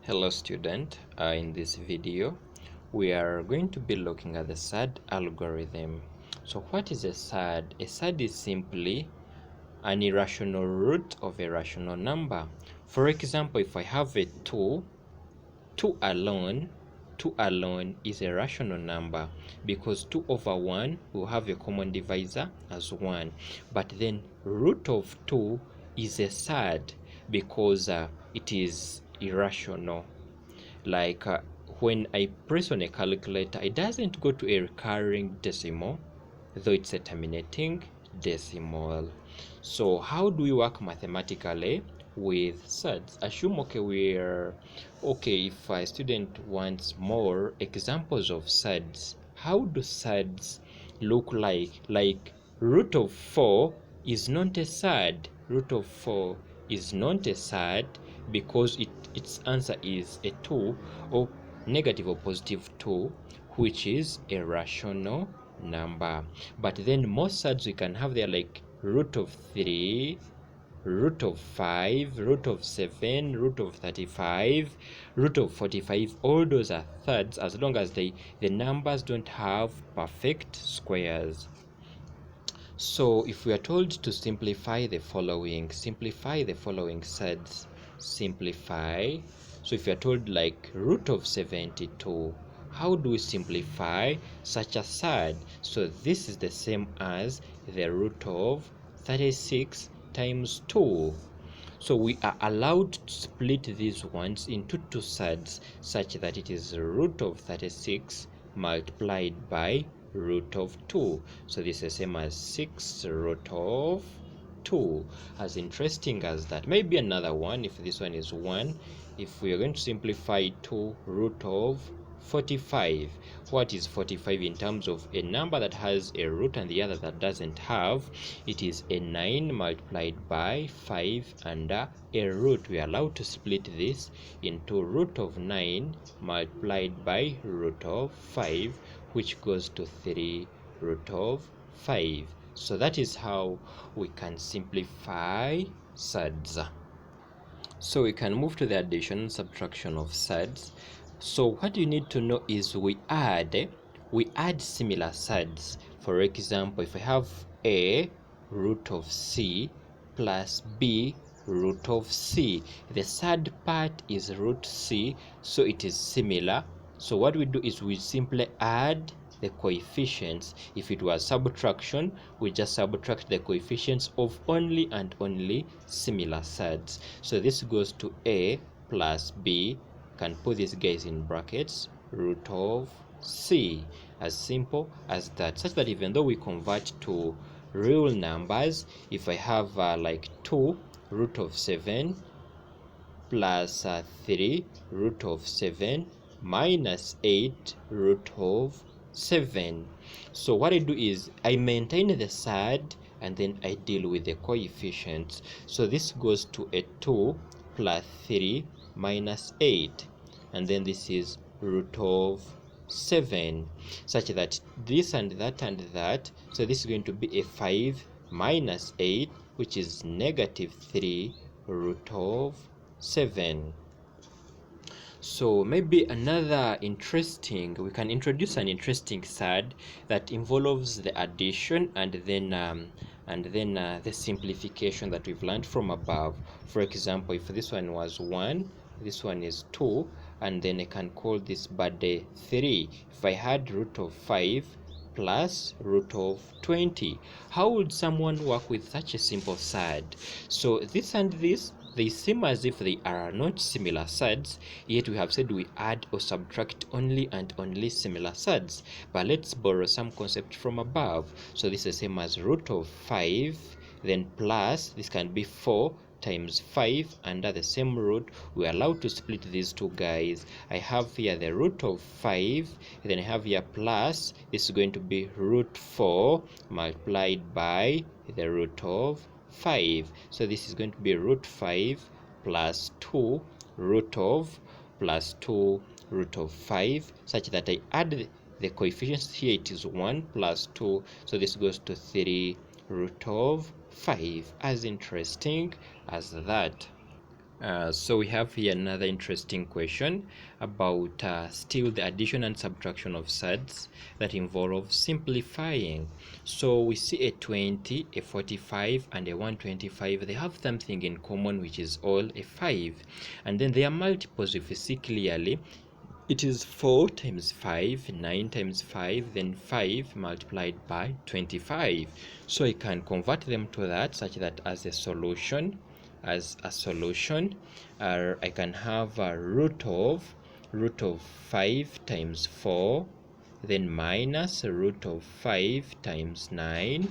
Hello student, in this video we are going to be looking at the surd algorithm. So what is a surd? A surd is simply an irrational root of a rational number. For example, if I have a 2 alone is a rational number because 2 over 1 will have a common divisor as 1, but then root of 2 is a surd because it is irrational. Like when I press on a calculator, it doesn't go to a recurring decimal, though it's a terminating decimal. So how do we work mathematically with surds? Assume if a student wants more examples of surds, how do surds look like? Like root of 4 is not a surd. Root of 4 is not a surd because its answer is a 2 or negative or positive 2, which is a rational number. But then most surds we can have there like root of 3, root of 5, root of 7, root of 35, root of 45. All those are thirds as long as the numbers don't have perfect squares. So if we are told to simplify the following surds, simplify. So if you are told like root of 72, how do we simplify such a surd? So this is the same as the root of 36 times 2. So we are allowed to split these ones into two surds such that it is root of 36 multiplied by root of 2. So this is the same as 6 root of 2. As interesting as that. Maybe another one, if this one is 1, if we are going to simplify 2 root of 45. What is 45 in terms of a number that has a root and the other that doesn't have? It is a 9 multiplied by 5 under a root. We are allowed to split this into root of 9 multiplied by root of 5, which goes to 3 root of 5. So that is how we can simplify surds. So we can move to the addition and subtraction of surds. So what you need to know is we add similar surds. For example, if I have a root of c plus b root of c, the surd part is root c, so it is similar. So what we do is we simply add the coefficients. If it was subtraction, we just subtract the coefficients of only and only similar surds. So this goes to a plus b, can put these guys in brackets, root of c, as simple as that, such that even though we convert to real numbers, if I have like 2 root of 7 plus 3 root of 7 minus 8 root of 7. So what I do is I maintain the surd and then I deal with the coefficients. So this goes to a 2 plus 3 minus 8, and then this is root of 7, such that this and that, so this is going to be a 5 minus 8, which is negative 3 root of 7. So maybe another we can introduce an interesting surd that involves the addition and then the simplification that we've learned from above. For example, if this one was 1, this one is 2, and then I can call this birthday 3. If I had root of 5 plus root of 20, how would someone work with such a simple surd? So this and this, they seem as if they are not similar surds, yet we have said we add or subtract only and only similar surds. But let's borrow some concept from above. So this is the same as root of 5, then plus, this can be 4 times 5 under the same root. We are allowed to split these two guys. I have here the root of 5, then I have here plus, this is going to be root 4 multiplied by the root of 5. So this is going to be root 5 plus 2 root of 5, such that I add the coefficients here. It is 1 plus 2, so this goes to 3 root of 5. As interesting as that. So we have here another interesting question about still the addition and subtraction of surds that involve simplifying. So we see a 20, a 45, and a 125. They have something in common, which is all a 5. And then their multiples, if you see clearly, it is 4 times 5, 9 times 5, then 5 multiplied by 25. So I can convert them to that such that as a solution, I can have a root of 5 times 4, then minus root of 5 times 9,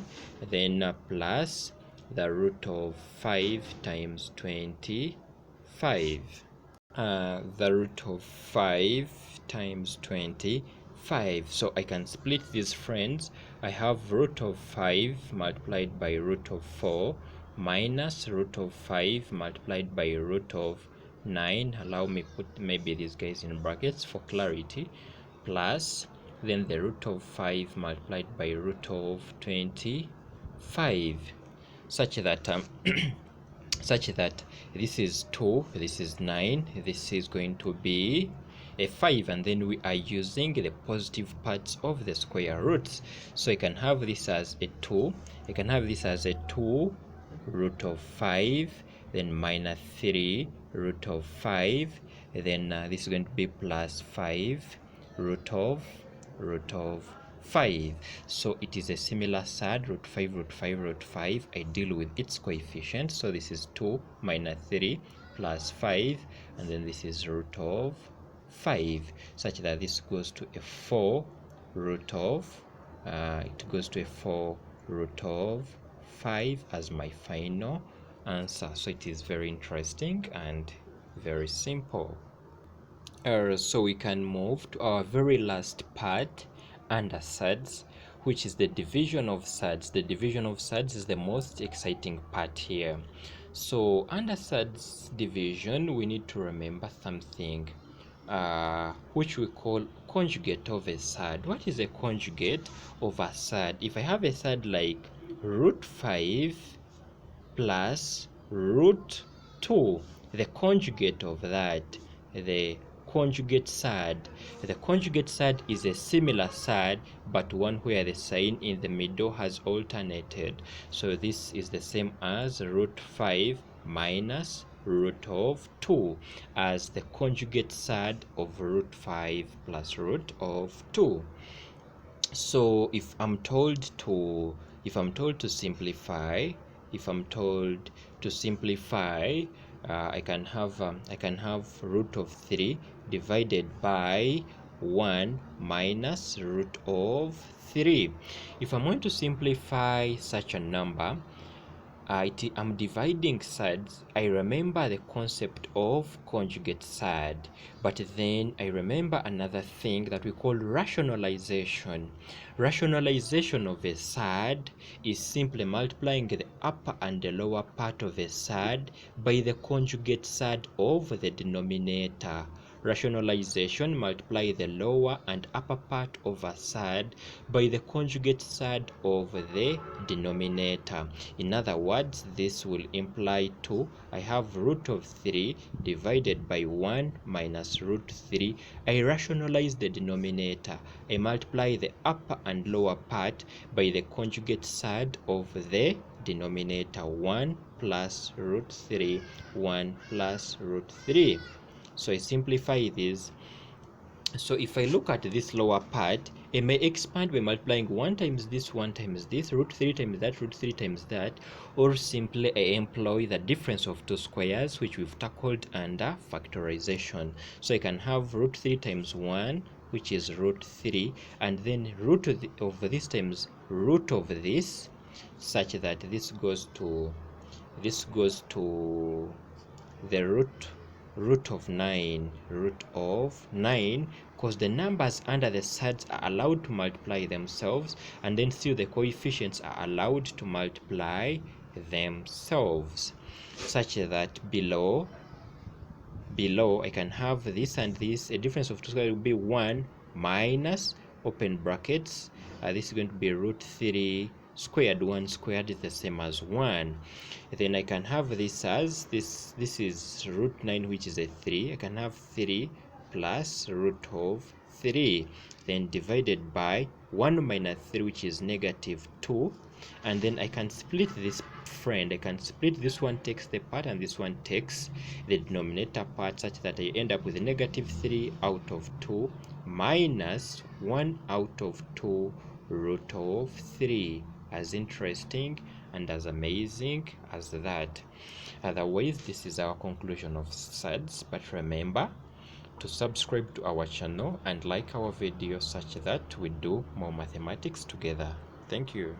then plus the root of 5 times 25. The root of 5 times 25. So I can split these friends. I have root of 5 multiplied by root of 4 minus root of 5 multiplied by root of 9. Allow me put maybe these guys in brackets for clarity, plus then the root of 5 multiplied by root of 25, such that such that this is 2, this is 9, this is going to be a 5, and then we are using the positive parts of the square roots. So I can have this as a 2, I can have this as a 2 root of 5, then minus 3 root of 5, then this is going to be plus 5 root of 5. So it is a similar surd, root 5 root 5 root 5. I deal with its coefficient. So this is 2 minus 3 plus 5, and then this is root of 5, such that this goes to a 4 root of it goes to a 4 root of 5 as my final answer. So it is very interesting and very simple. So we can move to our very last part under surds, which is the division of surds. The division of surds is the most exciting part here. So under surds division, we need to remember something which we call conjugate of a surd. What is a conjugate of a surd? If I have a surd like root 5 plus root 2, the conjugate of that, the conjugate surd. The conjugate surd is a similar surd, but one where the sign in the middle has alternated. So this is the same as root 5 minus root of 2 as the conjugate surd of root 5 plus root of 2. So if I'm told to simplify, I can have root of 3 divided by 1 minus root of 3. If I'm going to simplify such a number, I'm dividing surds. I remember the concept of conjugate surd, but then I remember another thing that we call rationalization. Rationalization of a surd is simply multiplying the upper and the lower part of a surd by the conjugate surd of the denominator. Rationalization, multiply the lower and upper part of a surd by the conjugate surd of the denominator. In other words, this will imply 2. I have root of 3 divided by 1 minus root 3. I rationalize the denominator. I multiply the upper and lower part by the conjugate surd of the denominator. 1 plus root 3, 1 plus root 3. So I simplify this. So if I look at this lower part, I may expand by multiplying 1 times this, 1 times this, root 3 times that, root 3 times that, or simply I employ the difference of two squares, which we've tackled under factorization. So I can have root 3 times 1, which is root 3, and then root of this times root of this, such that this goes to the root of 9, because the numbers under the surds are allowed to multiply themselves, and then still the coefficients are allowed to multiply themselves, such that below I can have this and this. A difference of two squares will be 1 minus, open brackets, this is going to be root 3 squared. 1 squared is the same as 1. Then I can have this as this is root 9, which is a 3. I can have 3 plus root of 3, then divided by 1 minus 3, which is negative 2. And then I can split this friend. I can split this one takes the part and this one takes the denominator part, such that I end up with negative 3 out of 2 minus 1 out of 2 root of 3. As interesting and as amazing as that. Otherwise, this is our conclusion of surds. But remember to subscribe to our channel and like our videos, such that we do more mathematics together. Thank you.